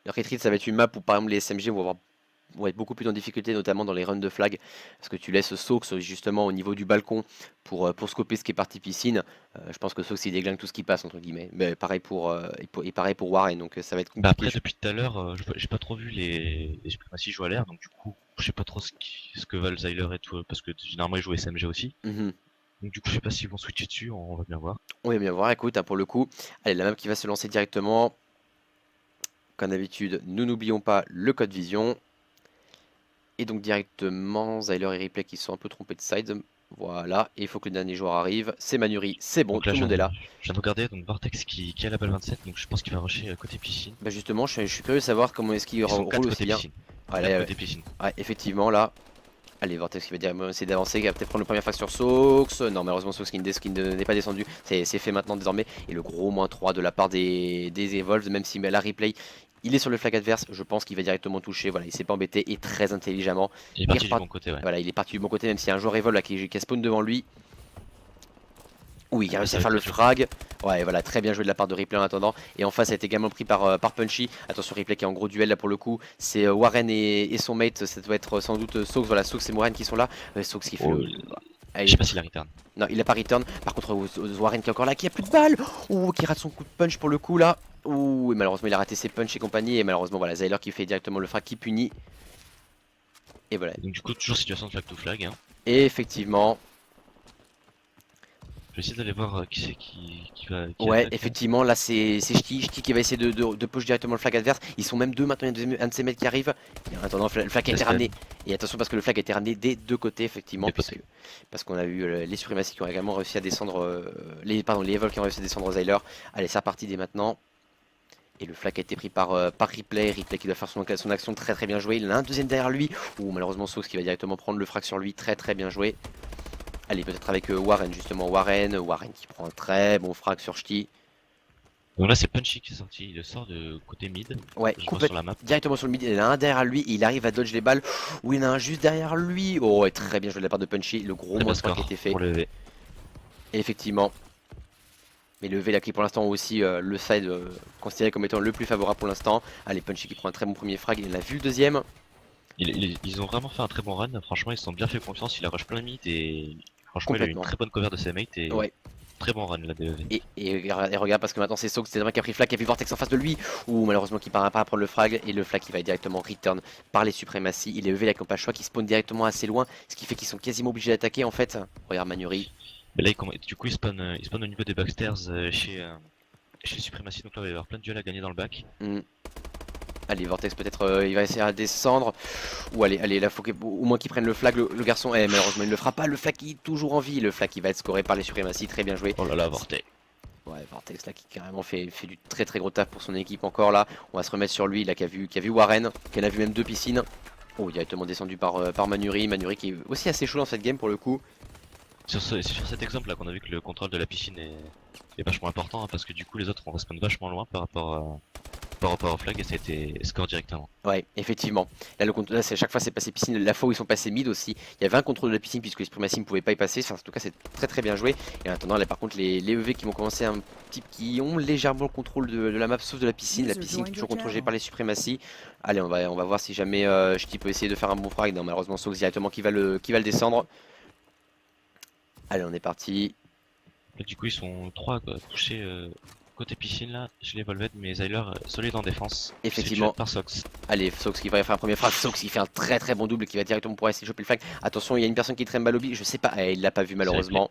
Le retreat, ça va être une map où par exemple les SMG vont être beaucoup plus en difficulté, notamment dans les runs de flag, parce que tu laisses Sox justement au niveau du balcon pour scoper ce qui est parti piscine. Je pense que Sox il déglingue tout ce qui passe entre guillemets. Mais pareil et pareil pour Warren, donc ça va être Bah compliqué. après, depuis tout à l'heure, j'ai pas trop vu les suprématies jouer à l'air, donc du coup, je sais pas trop ce que valent Zyler et tout, parce que généralement ils jouent SMG aussi. Mhm. Donc du coup, je sais pas s'ils vont switcher dessus, on va bien voir. On va bien voir, écoute, hein, pour le coup, allez, la map qui va se lancer directement. Comme d'habitude, nous n'oublions pas le code vision. Et donc directement, Zyler et Ripley qui sont un peu trompés de side. Voilà, et il faut que le dernier joueur arrive. C'est Manuri, c'est bon, Donc là, tout le monde est là. je viens de regarder, donc Vortex qui a la balle 27, donc je pense qu'il va rusher côté piscine. Bah justement, je suis curieux de savoir comment est-ce qu'il Ils sont roule 4 aussi côté bien. piscine. Voilà, 4 ouais, côté piscine. ouais, effectivement là. Allez, Vortex qui va directement essayer d'avancer, qui va peut-être prendre le premier frag sur Sox. Non, malheureusement, Sox qui n'est pas descendu. C'est fait maintenant désormais. Et le gros -3 de la part des Evolves, même si la replay, il est sur le flag adverse. Je pense qu'il va directement toucher. Voilà, il s'est pas embêté et très intelligemment. Il est Il parti du repart. bon côté, ouais. Voilà, il est parti du bon côté, même s'il y a un joueur Evolve là, qui a spawn devant lui. Oui, il a Là, réussi ça à va faire être le très dur. frag. Ouais, voilà, très bien joué de la part de Ripley en attendant. Et en face, ça a été également pris par Punchy. Attention, Ripley qui est en gros duel là pour le coup. C'est Warren et son mate. Ça doit être sans doute Sox. Voilà, Sox et Warren qui sont là. Sox qui fait Oh, Ah, je sais pas s'il a return. Non, il a pas return. Par contre, Warren qui est encore là, qui a plus de balles. Ouh, qui rate son coup de punch pour le coup là. Ouh, et malheureusement, il a raté ses punch et compagnie. Et malheureusement, voilà, Zyler qui fait directement le frag qui punit. Et voilà. Et donc du coup, toujours situation de flag to flag. Hein. Et effectivement. Je vais essayer d'aller voir qui c'est qui Ouais, attaque là. effectivement, là c'est Shti qui va essayer de push directement le flag adverse. Ils sont même deux maintenant, il y a un de ces mecs qui arrive. Et en attendant, le flag a été ramené. Despen, Et attention parce que le flag a été ramené des deux côtés, effectivement, dépoté. parce qu'on a eu les suprématies qui ont également réussi à descendre, les Evols qui ont réussi à descendre Zyler. Allez, c'est reparti dès maintenant. Et le flag a été pris par Ripley. Ripley qui doit faire son action très très bien jouée. Il en a un deuxième derrière lui. Ou malheureusement Sauce qui va directement prendre le frag sur lui. Très très bien joué. Allez, peut-être avec Warren justement. Warren qui prend un très bon frag sur Shti. Donc là, c'est Punchy qui est sorti. Il sort de côté mid. Ouais, Je vois sur complètement. la map. Directement sur le mid, il y en a un derrière lui, il arrive à dodge les balles. Ou il y en a un juste derrière lui. Oh, ouais, très bien joué de la part de Punchy. Le gros Très bas -3 qui a score été fait. pour le V. Et effectivement. Mais le V là qui pour l'instant aussi le side considéré comme étant le plus favorable pour l'instant. Allez, Punchy qui prend un très bon premier frag. Il a vu le deuxième. Ils ont vraiment fait un très bon run. Franchement, ils se sont bien fait confiance. Il a rush plein mid et franchement, il a eu une Complètement. très bonne cover de ses mates et Ouais. très bon run là de EV. Et regarde parce que maintenant c'est Sox, c'est vraiment qui a pris flag, qui a vu Vortex en face de lui. Ou malheureusement qui part pas à prendre le frag. Et le flag qui va directement return par les suprématies. Il est EV là qui n'ont pas le choix, qui spawn directement assez loin. Ce qui fait qu'ils sont quasiment obligés d'attaquer en fait. Regarde Manuri. Mais là, du coup, il spawn au niveau des backstairs chez Supremacy. Donc là, il va y avoir plein de duels à gagner dans le back. Hmm. Allez, Vortex peut-être il va essayer de descendre. Ou allez, là faut au moins qu'il prenne le flag, le garçon. Eh, malheureusement il ne le fera pas. Le flag qui est toujours en vie. Le flag qui va être scoré par les suprématies. Très bien joué. Oh là là, Vortex. Ouais, Vortex là qui carrément fait du très très gros taf pour son équipe encore là. On va se remettre sur lui là qui a vu Warren, qui en a vu même deux piscines. Oh, directement descendu par Manuri. Manuri qui est aussi assez chaud dans cette game pour le coup. C'est sur cet exemple là qu'on a vu que le contrôle de la piscine est vachement important hein, parce que du coup les autres on respawn vachement loin par rapport au flag et ça a été score directement. Ouais, effectivement. Là, là à chaque fois c'est passé piscine. La fois où ils sont passés mid aussi, il y avait un contrôle de la piscine puisque les suprématies ne pouvaient pas y passer. Enfin, en tout cas, c'est très très bien joué. Et en attendant, là par contre, les EV qui vont commencer qui ont légèrement le contrôle de la map sauf de la piscine. La piscine qui est toujours contrôlée par les suprématies. Allez, on va voir si jamais Shti peut essayer de faire un bon frag. Non, malheureusement, Sox directement qui va le descendre. Allez, on est parti. Là du coup ils sont trois touchés côté piscine là, je les Volvet mais Zyler solide en défense. Il se fait tuer Effectivement. par Sox. Allez, Sox qui va faire un premier frag. Sox qui fait un très très bon double qui va directement pouvoir essayer de choper le flag. Attention, il y a une personne qui traîne mal au lobby. Je sais pas, il l'a pas vu C'est replay. malheureusement.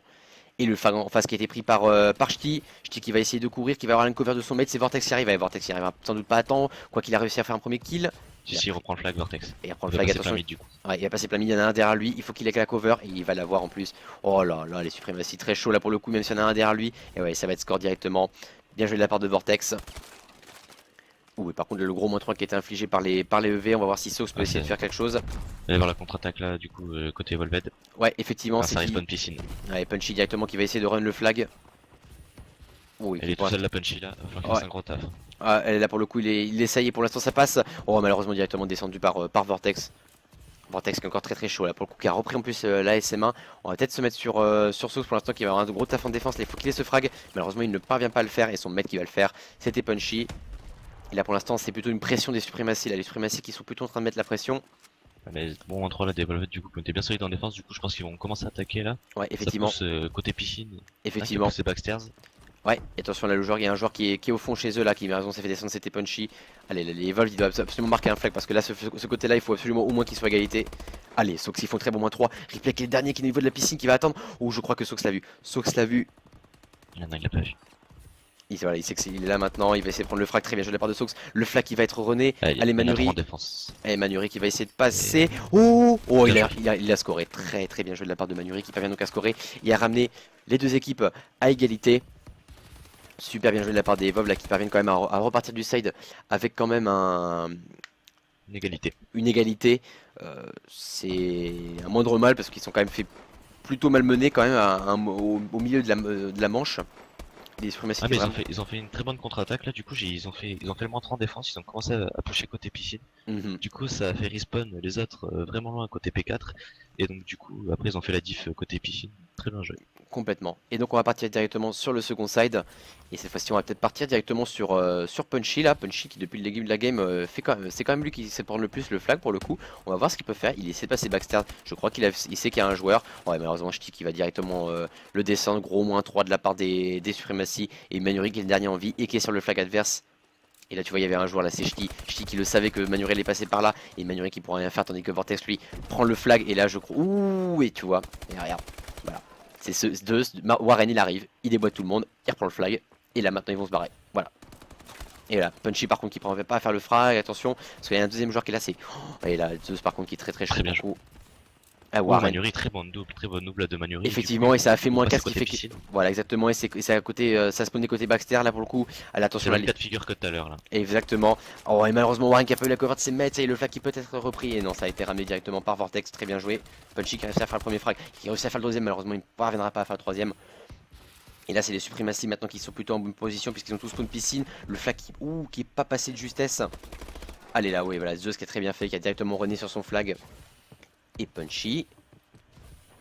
Et le flag en face qui a été pris par Shti. Shti qui va essayer de courir, qui va avoir une cover de son mate. C'est Vortex qui arrive. Et Vortex qui arrivera sans doute pas à temps. Quoi qu'il a réussi à faire un premier kill. Si si il reprend le flag Vortex. Et après le Il va flag, passer plein attention. mid du coup. Ouais, il va passer plein mid, il y en a un derrière lui. Il faut qu'il ait la cover et il va l'avoir en plus. Oh là là, les suprématies très chaud là pour le coup, même s'il y en a un derrière lui. Et ouais, ça va être score directement. Bien joué de la part de Vortex. Ouh, et par contre, le gros -3 qui a été infligé par les EV. On va voir si Sox peut Ah, essayer de faire quelque chose. il va y avoir la contre-attaque là du coup côté Volvet. Ouais, effectivement, Enfin c'est ça qui. respawn piscine. Ouais, Punchy directement qui va essayer de run le flag. Oui, Elle est tout seule la Punchy là, il va falloir qu'il Ouais. fasse un gros taf. Ah, elle est là pour le coup, il essaye et pour l'instant ça passe. Oh, malheureusement directement descendu par Vortex. Vortex qui est encore très très chaud là pour le coup, qui a repris en plus la SM1. On va peut-être se mettre sur Sauce pour l'instant qui va avoir un gros taf en défense. Là, il faut qu'il ait ce frag. Malheureusement, il ne parvient pas à le faire et son mec qui va le faire, c'était Punchy. Et là pour l'instant c'est plutôt une pression des suprématies, là les suprématies qui sont plutôt en train de mettre la pression. Mais bon, en 3 là, des Velvet du coup, qui ont été bien solides en défense, du coup, je pense qu'ils vont commencer à attaquer là. Ouais, Ça effectivement, pousse côté piscine. Là, qui a effectivement. poussé Backstairs. Ouais, et attention là le joueur, il y a un joueur qui est au fond chez eux là, qui a raison, s'est fait descendre, c'était Punchy. Allez, les Evolve, il doit absolument marquer un flag parce que là, ce côté-là, il faut absolument au moins qu'il soit égalité. Allez, Sox, ils font très bon moins 3. Replay qui est le dernier qui est au niveau de la piscine qui va attendre. Oh, je crois que Sox l'a vu. Sox l'a vu. Il y en a, il l'a pas vu. Voilà, il sait qu'il est là maintenant. Il va essayer de prendre le frag. Très bien joué de la part de Sox. Le flag qui va être rené. Ah, Allez, il y en a Manuri. trois en défense. Allez, Manuri qui va essayer de passer. Oh, oh Bien il a scoré. Très très bien joué de la part de Manuri qui parvient donc à scorer. Il a ramené les deux équipes à égalité. Super bien joué de la part des Evolve là qui parviennent quand même à repartir du side avec quand même Une égalité. une égalité. C'est un moindre mal parce qu'ils sont quand même fait plutôt malmenés quand même au milieu de la manche. Les suprématies Ah, mais vraiment... ils ont fait une très bonne contre-attaque là, du coup, ils ont fait le moins 30 en défense, ils ont commencé à pusher côté piscine. Du coup, ça a fait respawn les autres vraiment loin côté P4. Et donc, du coup, après, ils ont fait la diff côté piscine. Très bien joué. Complètement. Et donc on va partir directement sur le second side. Et cette fois-ci on va peut-être partir directement sur Punchy là. Punchy qui depuis le début de la game c'est quand même lui qui sait prendre le plus le flag pour le coup. On va voir ce qu'il peut faire. Il essaie de passer backstairs. Je crois il sait qu'il y a un joueur. Ouais malheureusement Ch'ti qui va directement le descendre. Gros moins 3 de la part des suprématies. Et Manuri qui est le dernier en vie et qui est sur le flag adverse. Et là tu vois il y avait un joueur là c'est Ch'ti. Ch'ti qui le savait que Manuri allait passer par là. Et Manuri qui pourra rien faire tandis que Vortex lui prend le flag. Et là je crois... Ouh et tu vois. Et regarde. Voilà. C'est Warren il arrive, il déboîte tout le monde, il reprend le flag, et là maintenant ils vont se barrer. Voilà. Et là, Punchy par contre qui ne pas à faire le frag, attention, parce qu'il y a un deuxième joueur qui est là, c'est. Oh, et là, Zeus par contre qui est très très chaud. Très bien joué. Ah, Oh, Warren. Manuri, très bonne double de Manuri. Effectivement, coup, et ça a fait moins 4 qui fait piscine. Voilà, exactement, et c'est à côté, ça spawnait côté Baxter là pour le coup. Allez, attention C'est là. le cas de figure que tout à l'heure là. Exactement. Oh, et malheureusement, Warren qui a pas eu la cover de ses mates, et le flag qui peut être repris. Et non, ça a été ramené directement par Vortex, très bien joué. Punchy qui a réussi à faire le premier frag, qui a réussi à faire le deuxième, malheureusement, il ne parviendra pas à faire le troisième. Et là c'est les suprématies maintenant qui sont plutôt en bonne position puisqu'ils ont tous spawn piscine. Le flag qui est pas passé de justesse. Allez là, oui voilà, Zeus qui est très bien fait, qui a directement rené sur son flag. Et Punchy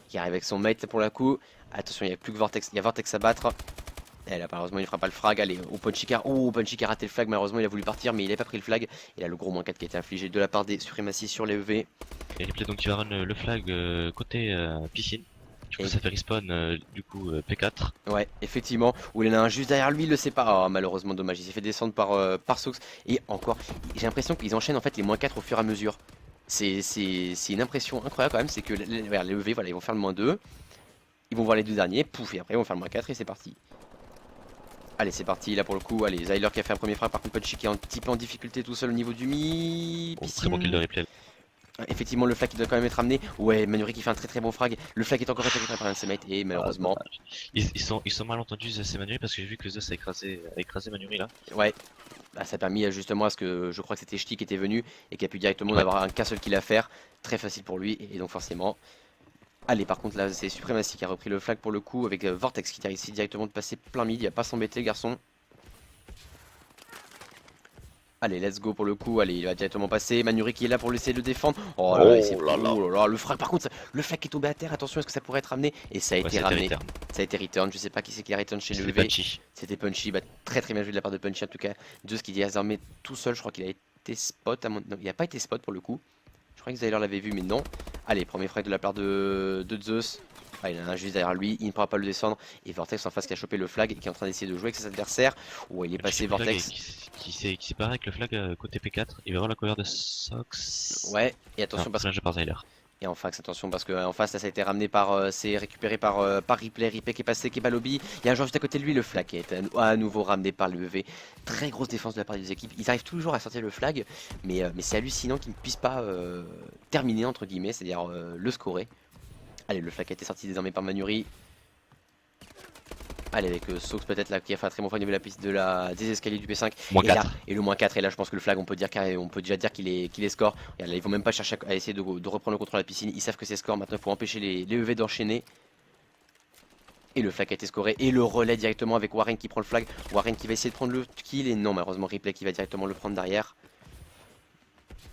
qui arrive avec son mate pour la coup. Attention, il n'y a plus que Vortex, il y a Vortex à battre. Et là malheureusement il ne fera pas le frag. Allez, Punchy qui a raté le flag, malheureusement il a voulu partir mais il n'a pas pris le flag. Et là le gros moins 4 qui a été infligé de la part des suprématies sur les EV. Et replay donc il va run le flag côté piscine. Du coup, ça fait respawn du coup P4. Ouais, effectivement, où il y en a un juste derrière lui, il le sait pas. Oh, malheureusement, dommage, il s'est fait descendre par Sox. Et encore, j'ai l'impression qu'ils enchaînent en fait les moins 4 au fur et à mesure. C'est une impression incroyable quand même, c'est que les EV, voilà, ils vont faire le moins 2. Ils vont voir les deux derniers, pouf, et après ils vont faire le moins 4 et c'est parti. Allez, c'est parti, là pour le coup, allez, Zyler qui a fait un premier frappe, par contre Punchy qui est un petit peu en difficulté tout seul au niveau du mi. Bon, très bon kill de replay. Effectivement, le flag qui doit quand même être ramené. Ouais, Manuri qui fait un très très bon frag. Le flag est encore attaqué par un de ses mates et malheureusement. Ils sont mal entendus Zeus et Manuri parce que j'ai vu que Zeus a écrasé Manuri là. Ouais, bah, ça a permis justement à ce que je crois que c'était Ch'ti qui était venu et qui a pu directement n'avoir qu'un seul kill à faire. Très facile pour lui et donc forcément. Allez, par contre là c'est Supremacy qui a repris le flag pour le coup avec Vortex qui a réussi directement de passer plein mid. Il n'y a pas à s'embêter le garçon. Allez, let's go pour le coup. Allez, il va directement passer. Manuri qui est là pour laisser le défendre. Oh là là, le frag. Par contre, le flag qui est tombé à terre. Attention, est-ce que ça pourrait être ramené? Et ça a été ramené. Ça a été return. Je sais pas qui c'est qui a return chez le V. C'était Punchy. Bah, très très bien joué de la part de Punchy en tout cas. Zeus qui est désormais tout seul. Je crois qu'il a été spot. Non, il n'a pas été spot pour le coup. Je crois que Zyler l'avait vu, mais non. Allez, premier frag de la part de Zeus. Ah, il en a un juste derrière lui, il ne pourra pas le descendre. Et Vortex en face qui a chopé le flag et qui est en train d'essayer de jouer avec ses adversaires. Ouais, il est passé Vortex. Qui s'est barré avec le flag côté P4. Il va voir la cover de Sox. Ouais, et attention parce que. Par Zyler. Et en face, attention parce qu'en face, là, ça a été ramené par. C'est récupéré par Ripley. Ripley qui est passé, qui est pas lobby. Il y a un joueur juste à côté de lui, le flag qui est à nouveau ramené par l'UEV. Très grosse défense de la part des équipes. Ils arrivent toujours à sortir le flag, mais c'est hallucinant qu'ils ne puissent pas terminer, entre guillemets, c'est-à-dire le scorer. Allez, le flag a été sorti désormais par Manuri. Allez, avec Sox peut-être là qui a fait un très bon flag au niveau de des escaliers du P5. Moins 4. Et le moins 4, et là je pense que le flag on peut déjà dire qu'il est score. Et là, ils vont même pas chercher à essayer de reprendre le contrôle de la piscine. Ils savent que c'est score. Maintenant il faut empêcher les EV d'enchaîner. Et le flag a été scoré. Et le relais directement avec Warren qui prend le flag. Warren qui va essayer de prendre le kill. Et non, malheureusement Ripley qui va directement le prendre derrière.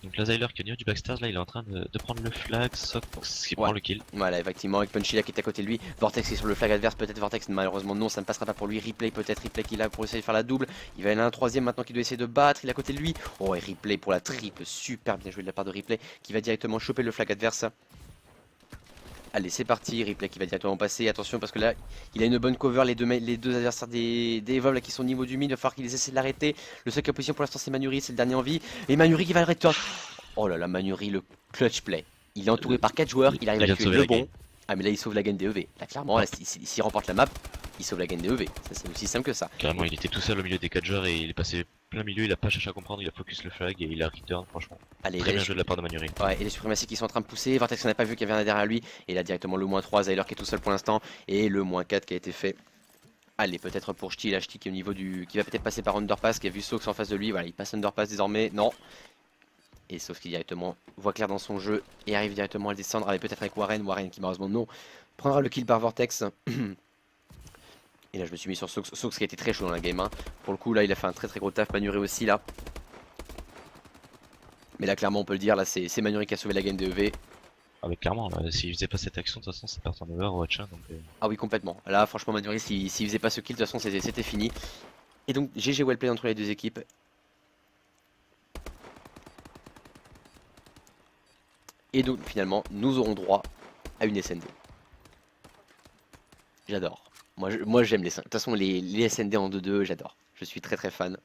Donc là, Zyler qui est au niveau du backstairs, là il est en train de prendre le flag, Sox qui Ouais. prend le kill. Voilà, effectivement, avec Punchy là qui est à côté de lui. Vortex qui est sur le flag adverse, peut-être Vortex, malheureusement non, ça ne passera pas pour lui. Replay peut-être, Replay qui est là pour essayer de faire la double. Il va y en avoir un troisième maintenant qui doit essayer de battre, il est à côté de lui. Oh, et Replay pour la triple, super bien joué de la part de Replay qui va directement choper le flag adverse. Allez, c'est parti, Replay qui va directement passer. Attention parce que là, il a une bonne cover. Les deux adversaires des Evolve là, qui sont au niveau du mid. Il va falloir qu'ils essaient de l'arrêter. Le seul qui est en position pour l'instant, c'est Manuri, c'est le dernier en vie. Et Manuri qui va le return. Oh là là, Manuri, le clutch play. Il est entouré par 4 joueurs. Il arrive à tuer le bon. Ah, mais là, il sauve la gagne des EV. Là, clairement, là, s'il remporte la map, il sauve la gagne des EV. C'est aussi simple que ça. Carrément, il était tout seul au milieu des 4 joueurs et il est passé plein milieu. Il a pas cherché à comprendre, il a focus le flag et il a return, franchement. Allez, Très bien joué de la part de Manuri. Ouais, et les suprématies qui sont en train de pousser. Vortex, on n'a pas vu qu'il y avait un derrière lui. Et là, directement le -3, Zyler qui est tout seul pour l'instant. Et le -4 qui a été fait. Allez, peut-être pour Ch'ti, là, Ch'ti qui est au niveau du. Qui va peut-être passer par Underpass, qui a vu Sox en face de lui. Voilà, il passe Underpass désormais. Non. Et sauf qu'il directement voit clair dans son jeu et arrive directement à le descendre. Avec peut-être avec Warren. Warren qui, malheureusement, non. Prendra le kill par Vortex. Et là, je me suis mis sur Sox. Sox qui a été très chaud dans la game. Hein. Pour le coup, là, il a fait un très gros taf. Manuré aussi, là. Mais là, clairement, on peut le dire, là, c'est Manuri qui a sauvé la game de EV. Ah mais clairement, s'il faisait pas cette action, de toute façon c'est pas turnover au watch. Donc, Ah oui, complètement. Là, franchement, Manuri, s'il faisait pas ce kill, de toute façon, c'était fini. Et donc, GG well play entre les deux équipes. Et donc, finalement, nous aurons droit à une SND. J'adore. Moi j'aime les 5. De toute façon, les SND en 2-2, j'adore. Je suis très fan.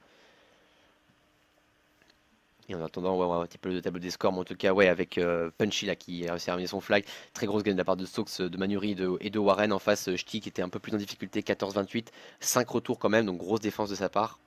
Et en attendant, on va voir un petit peu le tableau des scores, mais en tout cas, ouais, avec Punchy là qui a réussi à ramener son flag. Très grosse gagne de la part de Stokes, de Manuri et de Warren. En face, Ch'ti qui était un peu plus en difficulté, 14-28. 5 retours quand même, donc grosse défense de sa part.